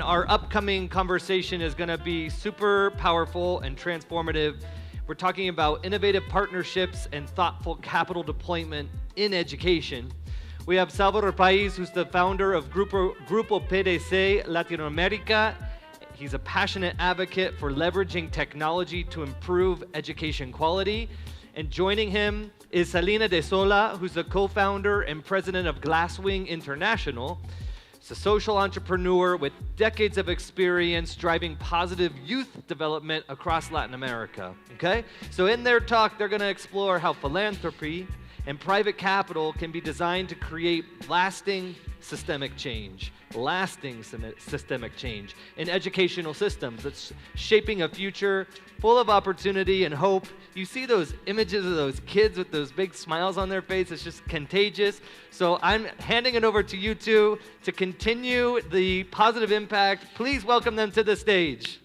our upcoming conversation is going to be super powerful and transformative. We're talking about innovative partnerships and thoughtful capital deployment in education. We have Salvador Paiz, who's the founder of Grupo PDC Latinoamérica. He's a passionate advocate for leveraging technology to improve education quality. And joining him is Celina de Sola, who's the co-founder and president of Glasswing International. He's a social entrepreneur with decades of experience driving positive youth development across Latin America, okay? So in their talk, they're gonna explore how philanthropy and private capital can be designed to create lasting systemic change in educational systems that's shaping a future full of opportunity and hope. You see those images of those kids with those big smiles on their face, it's just contagious. So I'm handing it over to you two to continue the positive impact. Please welcome them to the stage.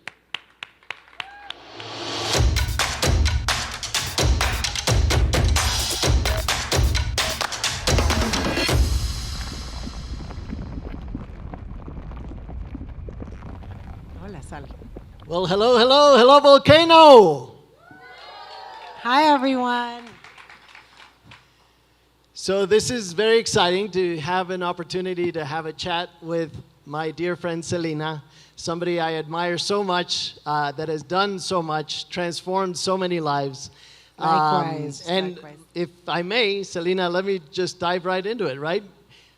Well, hello, volcano! Hi, everyone. So this is very exciting to have an opportunity to have a chat with my dear friend Celina, somebody I admire so much, that has done so much, transformed so many lives. Likewise. Likewise. If I may, Celina, let me just dive right into it, right?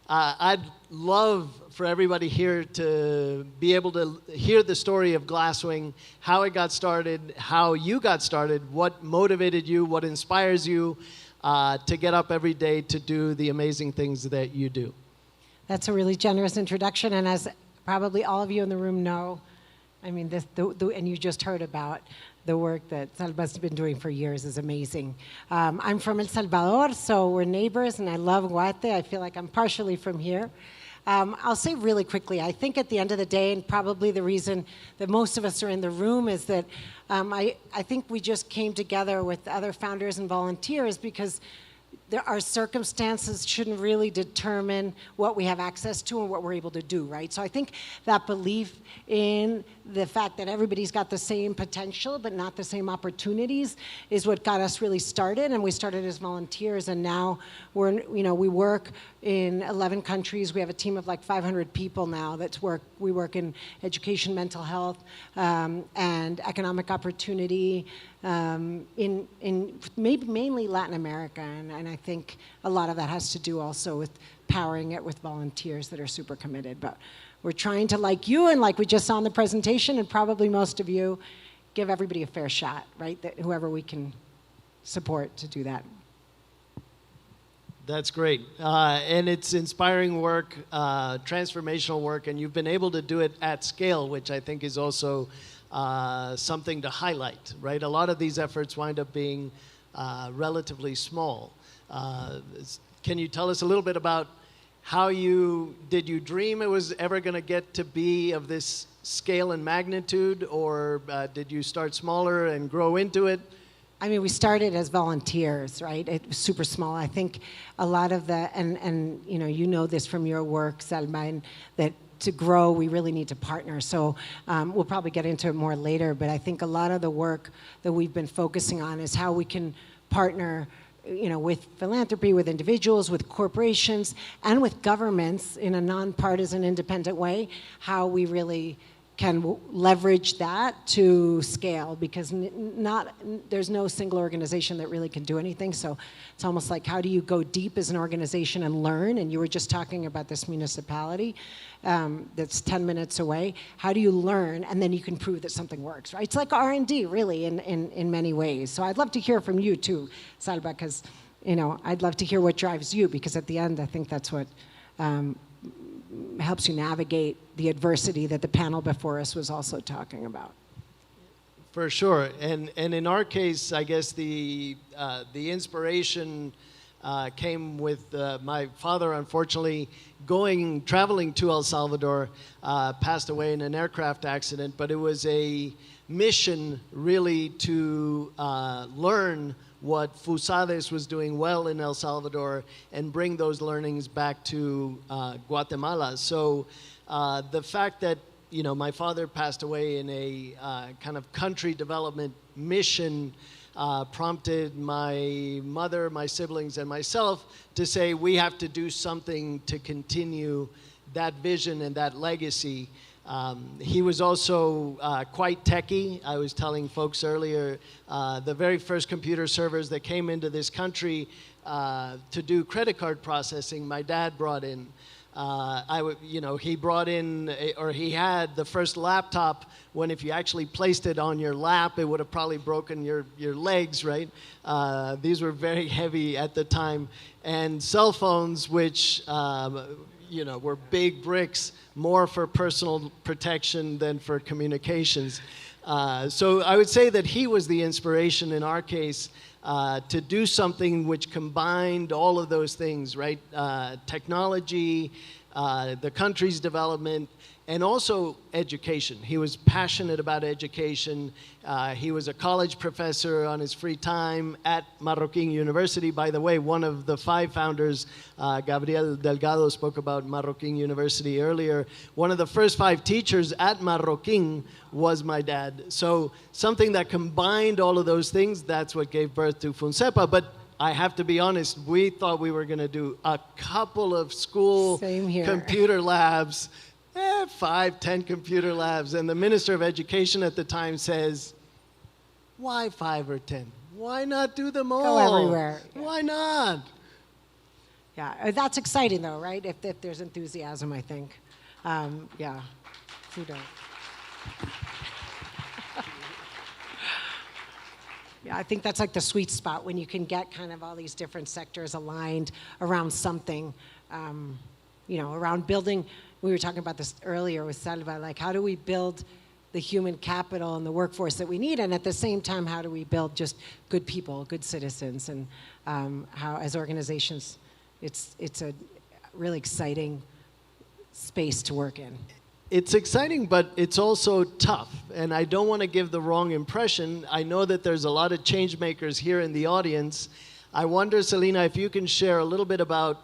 I'd love for everybody here to be able to hear the story of Glasswing, how it got started, how you got started, what motivated you, what inspires you to get up every day to do the amazing things that you do. That's a really generous introduction, and as probably all of you in the room know, I mean, and you just heard about the work that Salva's been doing for years is amazing. I'm from El Salvador, so we're neighbors, and I love Guate. I feel like I'm partially from here. I'll say really quickly, I think at the end of the day, and probably the reason that most of us are in the room is that I think we just came together with other founders and volunteers because our circumstances shouldn't really determine what we have access to and what we're able to do, right? So I think that belief in the fact that everybody's got the same potential but not the same opportunities is what got us really started, and we started as volunteers, and now we work in 11 countries. We have a team of like 500 people now we work in education, mental health, and economic opportunity in maybe mainly Latin America, and I think a lot of that has to do also with powering it with volunteers that are super committed. But we're trying to, like you and like we just saw in the presentation, and probably most of you, give everybody a fair shot, right? That whoever we can support to do that. That's great. And it's inspiring work, transformational work, and you've been able to do it at scale, which I think is also something to highlight, right? A lot of these efforts wind up being relatively small. Can you tell us a little bit about how did you dream it was ever going to get to be of this scale and magnitude, or did you start smaller and grow into it? I mean, we started as volunteers, right? It was super small. I think a lot of the, and you know this from your work, Salma, that to grow, we really need to partner. So we'll probably get into it more later, but I think a lot of the work that we've been focusing on is how we can partner with philanthropy, with individuals, with corporations, and with governments in a nonpartisan, independent way, how we really can leverage that to scale, because there's no single organization that really can do anything. So it's almost like, how do you go deep as an organization and learn? And you were just talking about this municipality that's 10 minutes away. How do you learn, and then you can prove that something works, right? It's like R&D, really, in many ways. So I'd love to hear from you too, Salva, because I'd love to hear what drives you, because at the end, I think that's what helps you navigate the adversity that the panel before us was also talking about. For sure, and in our case, I guess the inspiration came with my father, unfortunately, traveling to El Salvador, passed away in an aircraft accident, but it was a mission really to learn what Fusades was doing well in El Salvador and bring those learnings back to Guatemala. So the fact that you know, my father passed away in a kind of country development mission, prompted my mother, my siblings, and myself to say we have to do something to continue that vision and that legacy. He was also quite techie. I was telling folks earlier, the very first computer servers that came into this country to do credit card processing, my dad brought in. He brought in, or he had the first laptop when if you actually placed it on your lap, it would have probably broken your legs, right? These were very heavy at the time. And cell phones, which, were big bricks, more for personal protection than for communications. So I would say that he was the inspiration in our case to do something which combined all of those things, right? Technology, the country's development, and also education. He was passionate about education. He was a college professor on his free time at Marroquín University. By the way, one of the 5 founders, Gabriel Delgado, spoke about Marroquín University earlier. One of the first 5 teachers at Marroquín was my dad. So something that combined all of those things, that's what gave birth to FUNCEPA. But I have to be honest, we thought we were going to do a couple of school computer labs, 5, 10 computer labs. And the Minister of Education at the time says, why 5 or 10? Why not do them all? Go everywhere. Why not? Yeah, that's exciting though, right? If there's enthusiasm, I think. Yeah, kudos. Yeah, I think that's like the sweet spot when you can get kind of all these different sectors aligned around something, around building. We were talking about this earlier with Salva, like how do we build the human capital and the workforce that we need, and at the same time, how do we build just good people, good citizens, and how as organizations, it's a really exciting space to work in. It's exciting, but it's also tough, and I don't want to give the wrong impression. I know that there's a lot of change makers here in the audience. I wonder, Celina, if you can share a little bit about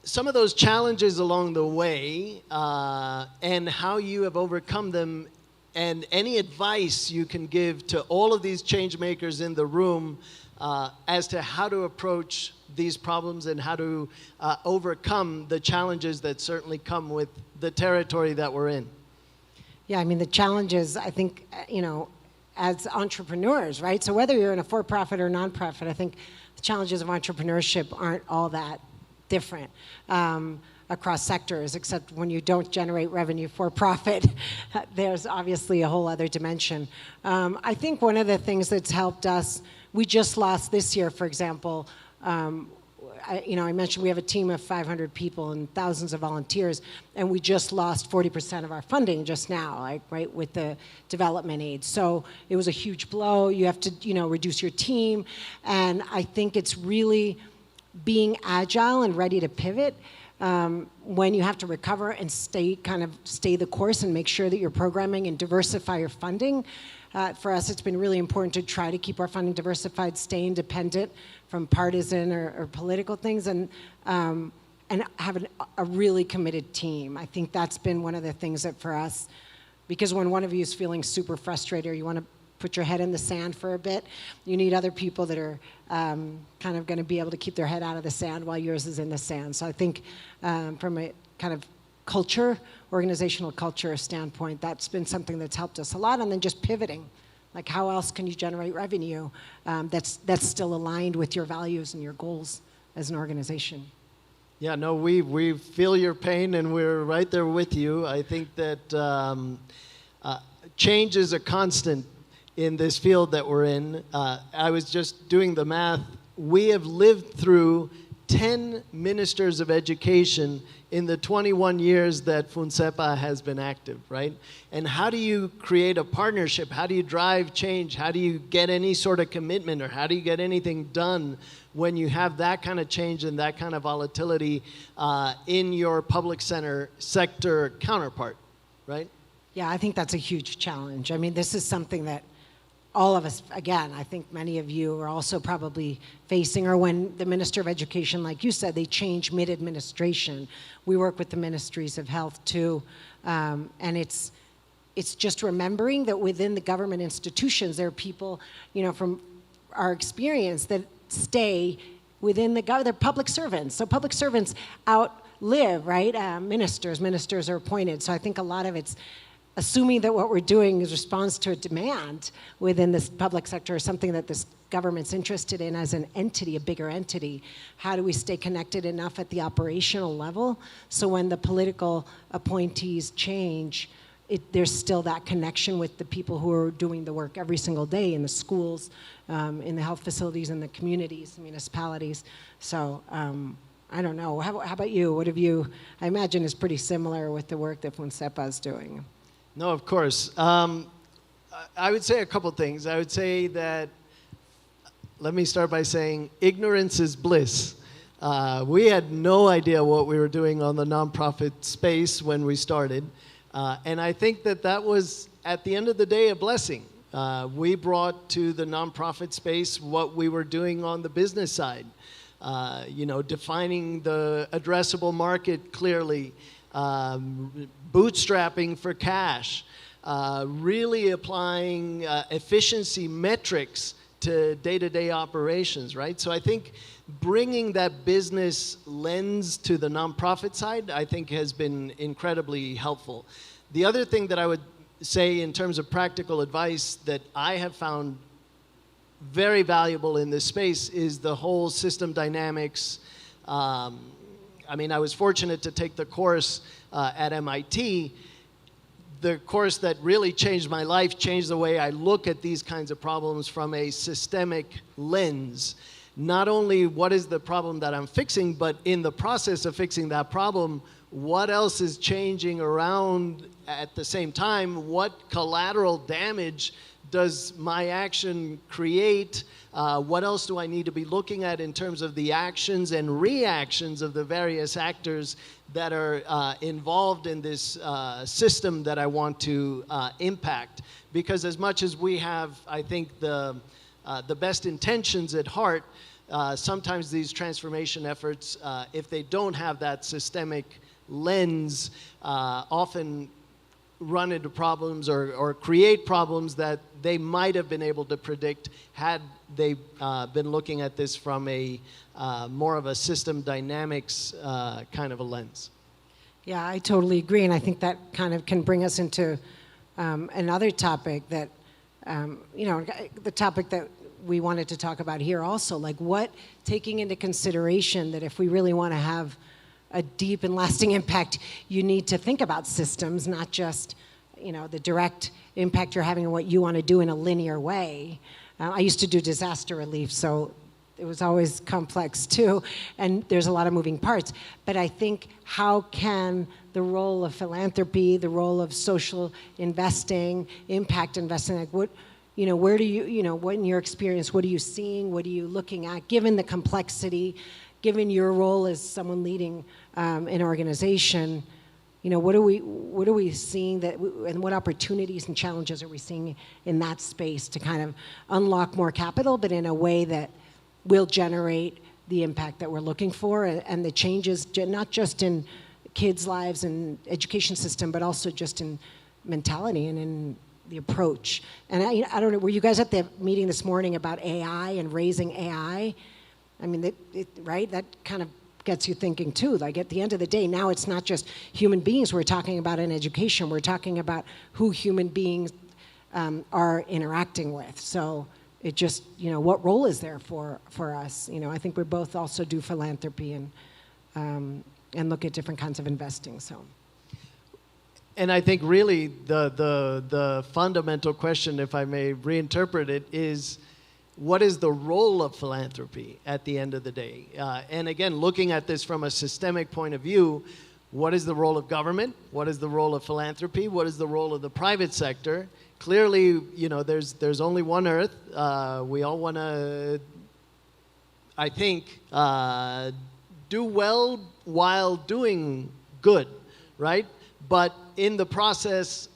some of those challenges along the way and how you have overcome them, and any advice you can give to all of these change makers in the room as to how to approach these problems and how to overcome the challenges that certainly come with the territory that we're in. Yeah, I mean, the challenges, I think, as entrepreneurs, right? So whether you're in a for-profit or nonprofit, I think the challenges of entrepreneurship aren't all that different across sectors, except when you don't generate revenue for profit, there's obviously a whole other dimension. I think one of the things that's helped us, we just lost this year, for example, I mentioned we have a team of 500 people and thousands of volunteers, and we just lost 40% of our funding just now, right, with the development aid. So it was a huge blow. You have to, reduce your team, and I think it's really being agile and ready to pivot when you have to recover and stay the course and make sure that you're programming and diversify your funding. For us, it's been really important to try to keep our funding diversified, stay independent from partisan or political things, and have a really committed team. I think that's been one of the things that for us, because when one of you is feeling super frustrated or you want to put your head in the sand for a bit, you need other people that are kind of going to be able to keep their head out of the sand while yours is in the sand. So I think from a kind of organizational culture standpoint, that's been something that's helped us a lot. And then just pivoting, like how else can you generate revenue that's still aligned with your values and your goals as an organization? Yeah, no, we feel your pain and we're right there with you. I think that change is a constant in this field that we're in. I was just doing the math. We have lived through 10 ministers of education in the 21 years that FUNCEPA has been active, right? And how do you create a partnership? How do you drive change? How do you get any sort of commitment, or how do you get anything done when you have that kind of change and that kind of volatility in your public sector counterpart, right? Yeah, I think that's a huge challenge. I mean, this is something that all of us, again, I think many of you are also probably facing, or when the Minister of Education, like you said, they change mid-administration. We work with the Ministries of Health too, And it's just remembering that within the government institutions, there are people, from our experience that stay within they're public servants. So public servants outlive, right? Ministers are appointed. So I think a lot of it's assuming that what we're doing is response to a demand within this public sector or something that this government's interested in as an entity, a bigger entity. How do we stay connected enough at the operational level so when the political appointees change, there's still that connection with the people who are doing the work every single day in the schools, in the health facilities, in the communities, municipalities. So I don't know. How about you? What have you, I imagine is pretty similar with the work that Fonsepa is doing. No, of course. I would say a couple things. I would say that, let me start by saying ignorance is bliss. We had no idea what we were doing on the nonprofit space when we started. And I think that was, at the end of the day, a blessing. We brought to the nonprofit space what we were doing on the business side. Defining the addressable market clearly, bootstrapping for cash, really applying efficiency metrics to day-to-day operations, right? So I think bringing that business lens to the nonprofit side, I think has been incredibly helpful. The other thing that I would say in terms of practical advice that I have found very valuable in this space is the whole system dynamics. I was fortunate to take the course at MIT. The course that really changed my life, changed the way I look at these kinds of problems from a systemic lens. Not only what is the problem that I'm fixing, but in the process of fixing that problem, what else is changing around at the same time? What collateral damage does my action create? What else do I need to be looking at in terms of the actions and reactions of the various actors that are involved in this system that I want to impact? Because as much as we have, I think, the best intentions at heart, sometimes these transformation efforts, if they don't have that systemic lens, often run into problems or create problems that they might have been able to predict had they been looking at this from a more of a system dynamics kind of a lens. Yeah, I totally agree, and I think that kind of can bring us into another topic that, the topic that we wanted to talk about here also, like taking into consideration that if we really want to have a deep and lasting impact, you need to think about systems, not just, the direct impact you're having on what you want to do in a linear way. I used to do disaster relief, so it was always complex too, and there's a lot of moving parts. But I think how can the role of philanthropy, the role of social investing, impact investing, like where do you, what in your experience, what are you seeing, what are you looking at, given the complexity, given your role as someone leading an organization, what are we seeing and what opportunities and challenges are we seeing in that space to kind of unlock more capital, but in a way that will generate the impact that we're looking for and the changes, not just in kids' lives and education system, but also just in mentality and in the approach. And I don't know, were you guys at the meeting this morning about AI and raising AI? I mean, right? That kind of gets you thinking too. Like at the end of the day, now it's not just human beings we're talking about in education. We're talking about who human beings are interacting with. So it just, what role is there for us? I think we both also do philanthropy and look at different kinds of investing. So. And I think really the fundamental question, if I may reinterpret it, is what is the role of philanthropy at the end of the day? And again, looking at this from a systemic point of view, what is the role of government? What is the role of philanthropy? What is the role of the private sector? Clearly, there's only one Earth. We all want to, I think, do well while doing good, right? But in the process,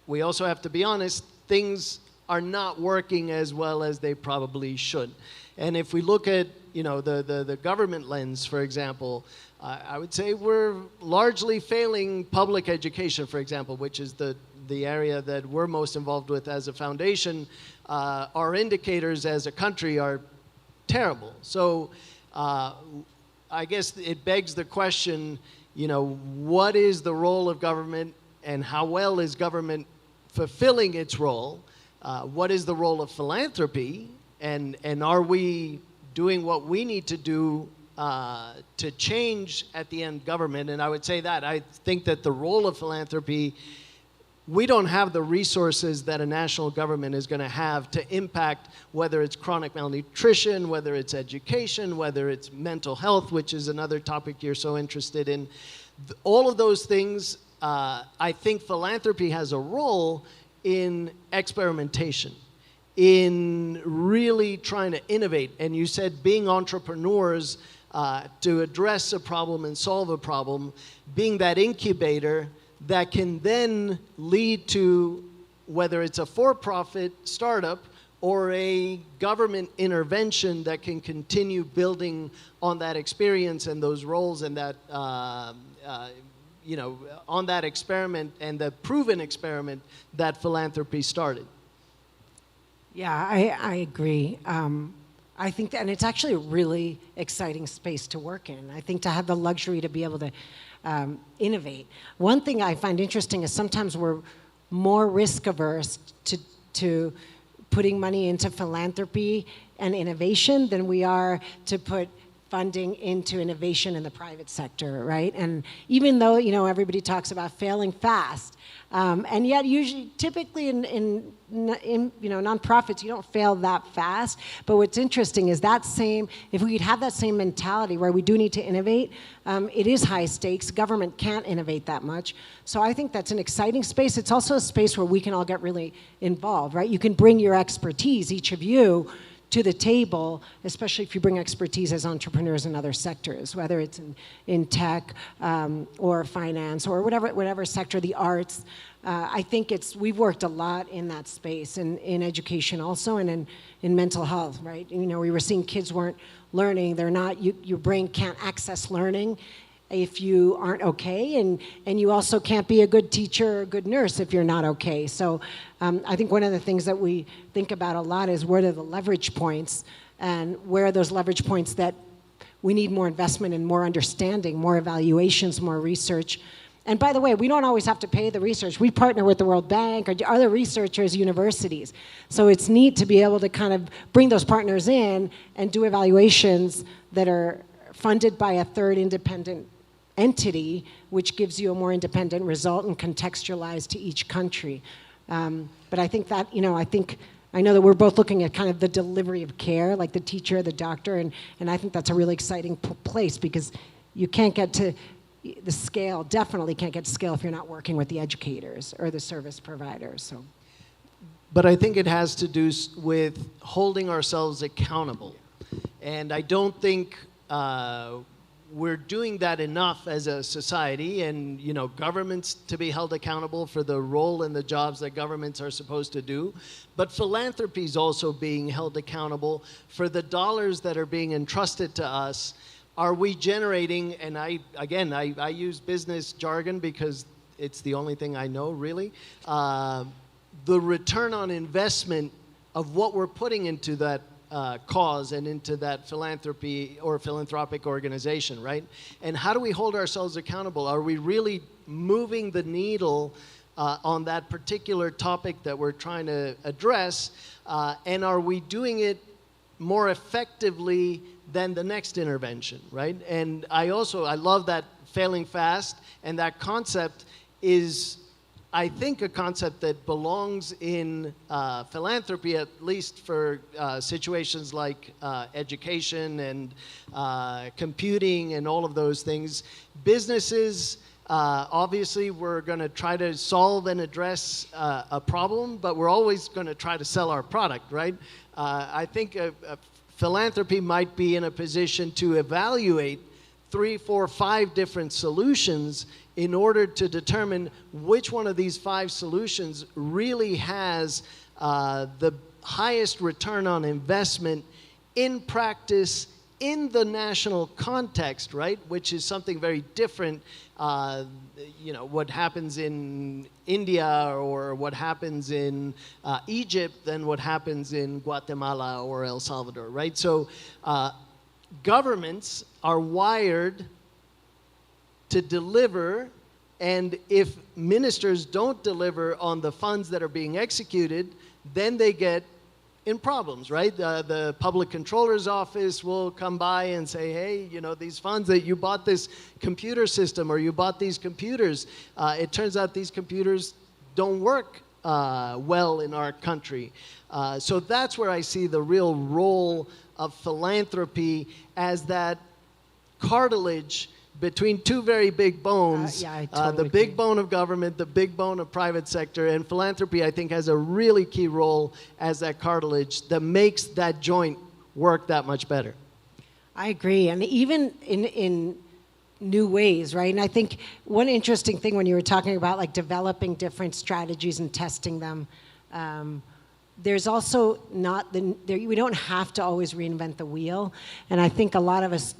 we also have to be honest, things are not working as well as they probably should. And if we look at, the government lens, for example, I would say we're largely failing public education, for example, which is the area that we're most involved with as a foundation. Our indicators as a country are terrible. So I guess it begs the question, what is the role of government and how well is government fulfilling its role? What is the role of philanthropy? And are we doing what we need to do to change, at the end, government? And I would say that. I think that the role of philanthropy, we don't have the resources that a national government is going to have to impact, whether it's chronic malnutrition, whether it's education, whether it's mental health, which is another topic you're so interested in. All of those things, I think philanthropy has a role in experimentation, in really trying to innovate. And you said being entrepreneurs to address a problem and solve a problem, being that incubator that can then lead to, whether it's a for-profit startup or a government intervention that can continue building on that experience and those roles and that, on that experiment and the proven experiment that philanthropy started. Yeah, I agree. I think that, and it's actually a really exciting space to work in. I think to have the luxury to be able to innovate. One thing I find interesting is sometimes we're more risk averse to putting money into philanthropy and innovation than we are to put funding into innovation in the private sector, right? And even though, everybody talks about failing fast, and yet usually, typically in nonprofits, you don't fail that fast. But what's interesting is if we could have that same mentality where we do need to innovate, it is high stakes. Government can't innovate that much. So I think that's an exciting space. It's also a space where we can all get really involved, right? You can bring your expertise, each of you, to the table, especially if you bring expertise as entrepreneurs in other sectors, whether it's in tech or finance or whatever sector, the arts. I think we've worked a lot in that space, in education also, and in mental health, right? We were seeing kids weren't learning. Your brain can't access learning if you aren't okay, and you also can't be a good teacher or a good nurse if you're not okay. So I think one of the things that we think about a lot is where are the leverage points, and where are those leverage points that we need more investment and more understanding, more evaluations, more research. And by the way, we don't always have to pay the research. We partner with the World Bank or other researchers, universities. So it's neat to be able to kind of bring those partners in and do evaluations that are funded by a third independent entity, which gives you a more independent result and contextualized to each country. But I think that, I know that we're both looking at kind of the delivery of care, like the teacher, the doctor, and I think that's a really exciting place, because you can't get to the scale, definitely can't get to scale if you're not working with the educators or the service providers. So. But I think it has to do with holding ourselves accountable. And I don't think we're doing that enough as a society, and governments to be held accountable for the role and the jobs that governments are supposed to do, but philanthropy is also being held accountable for the dollars that are being entrusted to us. Are we generating, and I use business jargon because it's the only thing I know really, the return on investment of what we're putting into that cause and into that philanthropy or philanthropic organization, right? And how do we hold ourselves accountable? Are we really moving the needle on that particular topic that we're trying to address? And are we doing it more effectively than the next intervention, right? And I love that failing fast, and that concept is, I think, a concept that belongs in philanthropy, at least for situations like education and computing and all of those things. Businesses, obviously, we're going to try to solve and address a problem, but we're always going to try to sell our product, right? I think philanthropy might be in a position to evaluate 3, 4, 5 different solutions in order to determine which one of these 5 solutions really has the highest return on investment in practice in the national context, right? Which is something very different, what happens in India or what happens in Egypt than what happens in Guatemala or El Salvador, right? So governments are wired to deliver, and if ministers don't deliver on the funds that are being executed, then they get in problems, right? The public controller's office will come by and say, hey, these funds that you bought this computer system or you bought these computers, it turns out these computers don't work well in our country. So that's where I see the real role of philanthropy as that cartilage between two very big bones, I totally the big agree. bone of government, the big bone of private sector, and philanthropy, I think, has a really key role as that cartilage that makes that joint work that much better. I agree, and even in new ways, right? And I think one interesting thing when you were talking about like developing different strategies and testing them, there's also we don't have to always reinvent the wheel, and I think a lot of us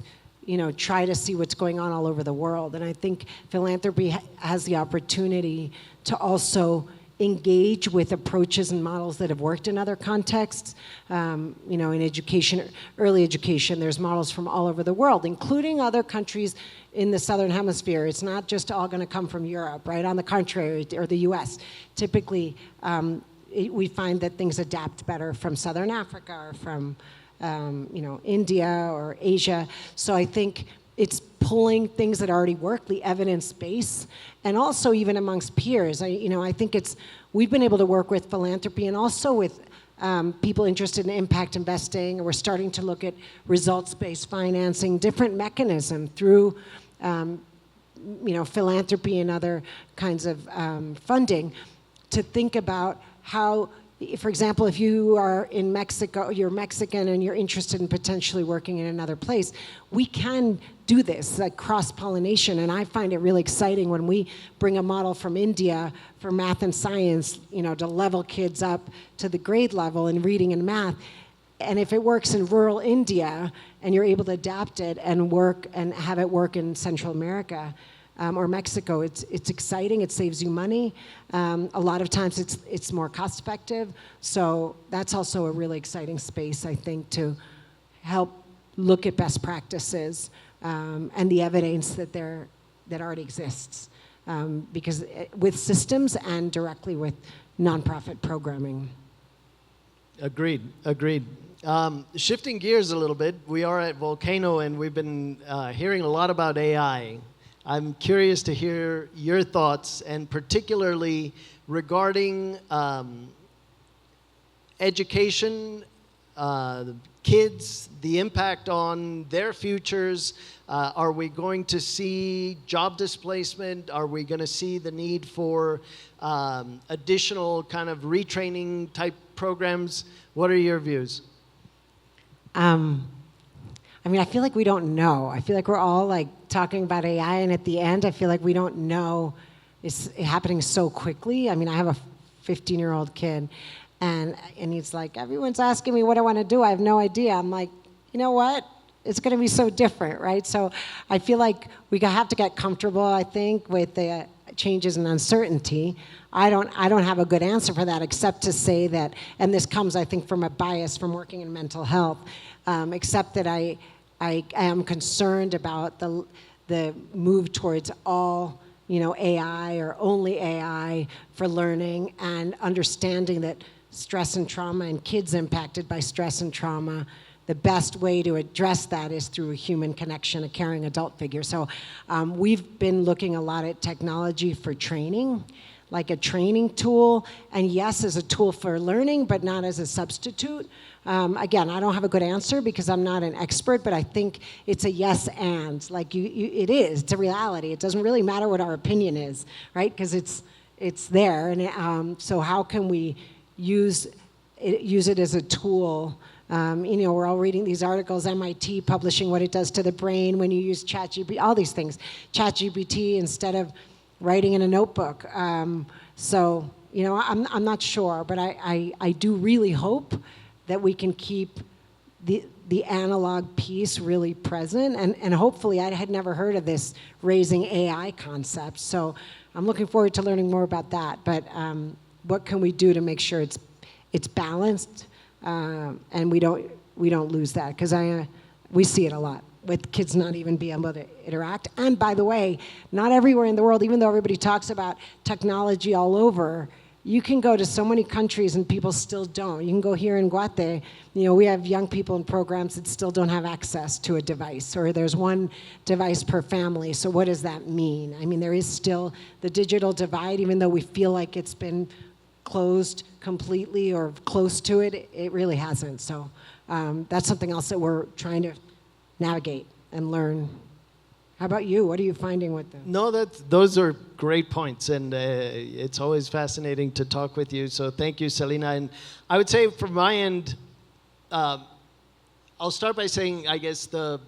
try to see what's going on all over the world. And I think philanthropy has the opportunity to also engage with approaches and models that have worked in other contexts. In education, early education, there's models from all over the world, including other countries in the Southern Hemisphere. It's not just all going to come from Europe, right? On the contrary, or the US. Typically, we find that things adapt better from Southern Africa or from India or Asia. So I think it's pulling things that already work, the evidence base, and also even amongst peers. I think we've been able to work with philanthropy and also with people interested in impact investing. We're starting to look at results-based financing, different mechanisms through philanthropy and other kinds of funding to think about how. For example, if you are in Mexico, you're Mexican and you're interested in potentially working in another place, we can do this, like cross-pollination. And I find it really exciting when we bring a model from India for math and science, to level kids up to the grade level in reading and math. And if it works in rural India and you're able to adapt it and work and have it work in Central America, or Mexico, it's exciting. It saves you money. A lot of times it's more cost effective. So that's also a really exciting space, I think, to help look at best practices and the evidence that already exists. Because with systems and directly with nonprofit programming. Agreed. Shifting gears a little bit, we are at Volcano and we've been hearing a lot about AI. I'm curious to hear your thoughts, and particularly regarding education, kids, the impact on their futures. Are we going to see job displacement? Are we going to see the need for additional kind of retraining type programs? What are your views? I feel like we don't know. I feel like we're all like talking about AI, and at the end, I feel like we don't know. It's happening so quickly. I have a 15-year-old kid, and he's like, everyone's asking me what I want to do. I have no idea. I'm like, you know what? It's going to be so different, right? So I feel like we have to get comfortable, I think, with the changes and uncertainty. I don't have a good answer for that, except to say that, and this comes, I think, from a bias from working in mental health, except that I am concerned about the move towards all AI or only AI for learning, and understanding that stress and trauma and kids impacted by stress and trauma, the best way to address that is through a human connection, a caring adult figure. So we've been looking a lot at technology for training, like a training tool, and yes, as a tool for learning, but not as a substitute. Again, I don't have a good answer because I'm not an expert, but I think it's a yes and. Like it's a reality. It doesn't really matter what our opinion is, right? Because it's there, and so how can we use it as a tool? We're all reading these articles, MIT publishing what it does to the brain when you use ChatGPT, all these things. ChatGPT instead of writing in a notebook. So You know, I'm not sure, but I do really hope that we can keep the analog piece really present, and hopefully, I had never heard of this raising AI concept, so I'm looking forward to learning more about that. But what can we do to make sure it's balanced, and we don't lose that? Because we see it a lot with kids not even being able to interact. And by the way, not everywhere in the world, even though everybody talks about technology all over, you can go to so many countries and people still don't. You can go here in Guate, you know, we have young people in programs that still don't have access to a device, or there's one device per family. So what does that mean? I mean, there is still the digital divide, even though we feel like it's been closed completely or close to it, it really hasn't. So that's something else that we're trying to navigate and learn. How about you? What are you finding with them? No, those are great points, and it's always fascinating to talk with you. So thank you, Celina. And I would say from my end, I'll start by saying, I guess, the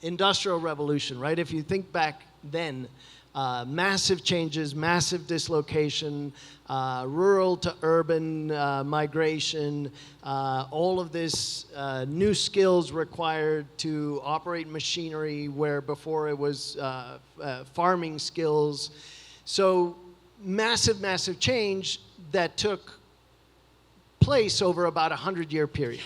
Industrial Revolution, right? If you think back then, massive changes, massive dislocation, rural to urban migration, all of this new skills required to operate machinery where before it was farming skills. So massive, massive change that took place over about a 100-year period,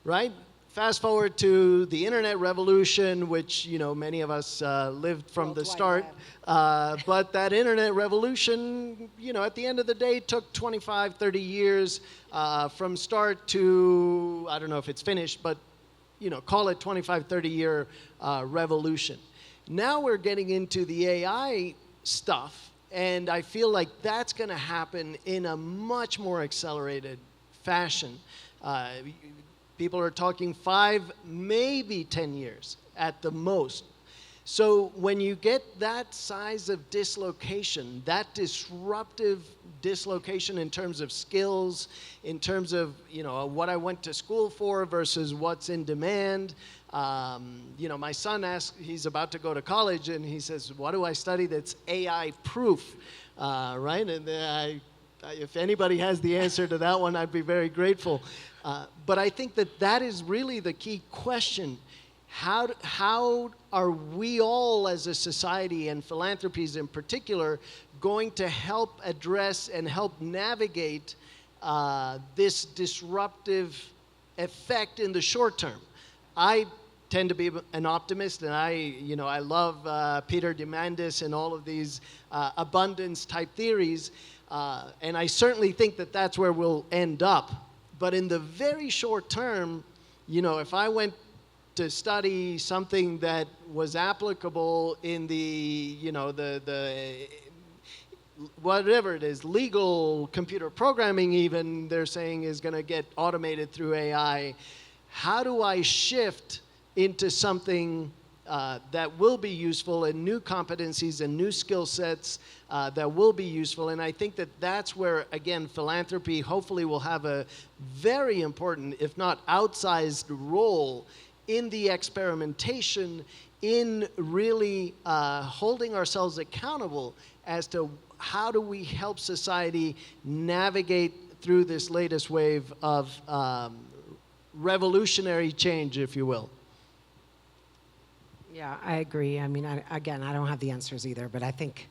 right? Fast forward to the internet revolution, which, you know, many of us lived from the start. But that internet revolution, you know, at the end of the day, took 25, 30 years from start to, I don't know if it's finished, but, you know, call it 25, 30-year revolution. Now we're getting into the AI stuff, and I feel like that's going to happen in a much more accelerated fashion. People are talking 5, maybe 10 years at the most. So when you get that size of dislocation, that disruptive dislocation in terms of skills, in terms of, you know, what I went to school for versus what's in demand. You know, my son asks, he's about to go to college, and he says, what do I study that's AI proof, right? And if anybody has the answer to that one, I'd be very grateful. But I think that is really the key question. How are we all as a society, and philanthropies in particular, going to help address and help navigate this disruptive effect in the short term? I tend to be an optimist, and I love Peter Diamandis and all of these abundance type theories, and I certainly think that that's where we'll end up. But in the very short term, you know, if I went to study something that was applicable in the, you know, the whatever it is, legal computer programming even, they're saying is going to get automated through AI, how do I shift into something that will be useful, and new competencies and new skill sets that will be useful? And I think that that's where, again, philanthropy hopefully will have a very important, if not outsized, role in the experimentation, in really holding ourselves accountable as to how do we help society navigate through this latest wave of revolutionary change, if you will. Yeah, I agree. I mean, again, I don't have the answers either, but I think,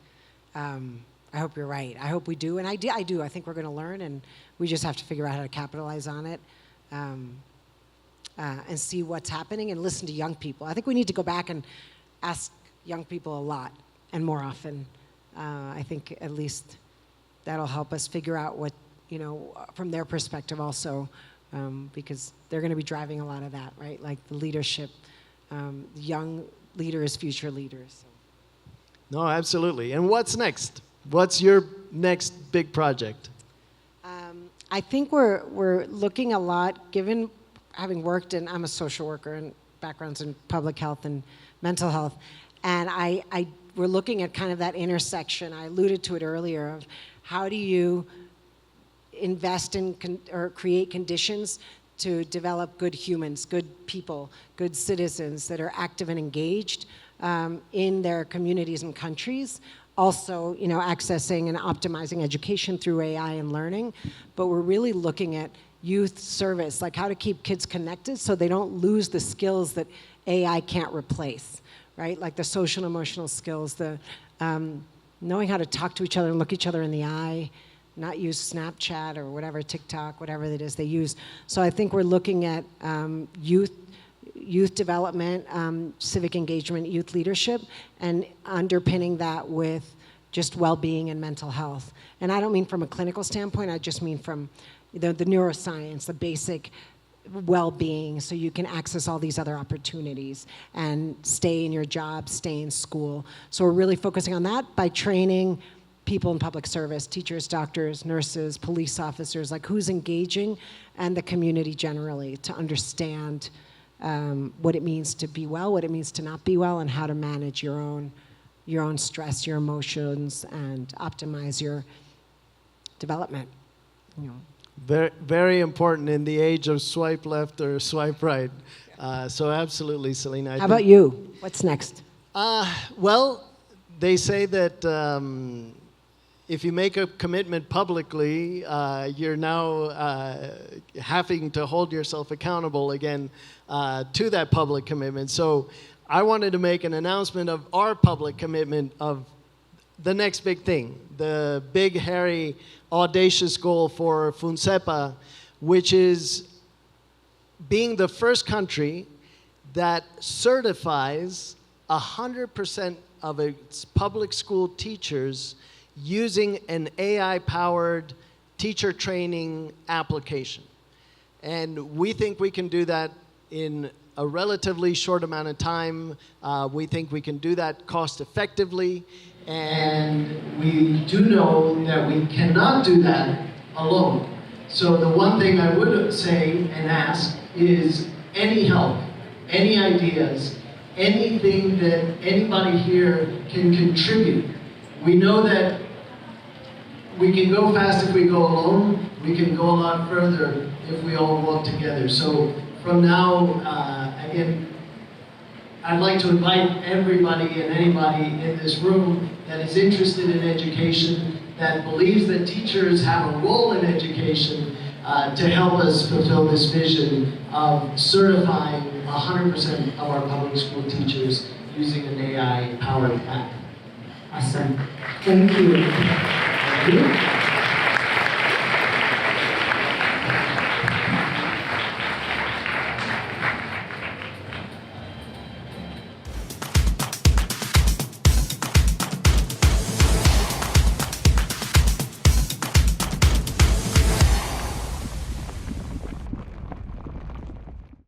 I hope you're right. I hope we do, and I do. I think we're going to learn, and we just have to figure out how to capitalize on it, and see what's happening and listen to young people. I think we need to go back and ask young people a lot and more often. I think at least that'll help us figure out what, you know, from their perspective also, because they're going to be driving a lot of that, right? Like the leadership. Young leaders, future leaders. No, absolutely. And what's next? What's your next big project? I think we're looking a lot, given having worked in, I'm a social worker and backgrounds in public health and mental health, and we're looking at kind of that intersection. I alluded to it earlier of how do you invest in or create conditions to develop good humans, good people, good citizens that are active and engaged in their communities and countries, also, accessing and optimizing education through AI and learning. But we're really looking at youth service, like how to keep kids connected so they don't lose the skills that AI can't replace, right? Like the social and emotional skills, the knowing how to talk to each other and look each other in the eye, not use Snapchat or whatever, TikTok, whatever it is they use. So I think we're looking at youth development, civic engagement, youth leadership, and underpinning that with just well-being and mental health. And I don't mean from a clinical standpoint, I just mean from the neuroscience, the basic well-being, so you can access all these other opportunities and stay in your job, stay in school. So we're really focusing on that by training people in public service, teachers, doctors, nurses, police officers, like who's engaging, and the community generally to understand what it means to be well, what it means to not be well, and how to manage your own stress, your emotions, and optimize your development. Very, very important in the age of swipe left or swipe right. So absolutely, Celina. How about you? What's next? Well, they say that if you make a commitment publicly, you're now having to hold yourself accountable again to that public commitment. So I wanted to make an announcement of our public commitment of the next big thing, the big, hairy, audacious goal for FUNCEPA, which is being the first country that certifies 100% of its public school teachers using an AI-powered teacher training application. And we think we can do that in a relatively short amount of time. We think we can do that cost effectively. And we do know that we cannot do that alone. So the one thing I would say and ask is any help, any ideas, anything that anybody here can contribute. We know that we can go fast if we go alone. We can go a lot further if we all work together. So from now, again, I'd like to invite everybody and anybody in this room that is interested in education, that believes that teachers have a role in education, to help us fulfill this vision of certifying 100% of our public school teachers using an AI-powered app. Awesome. Thank you. Thank you.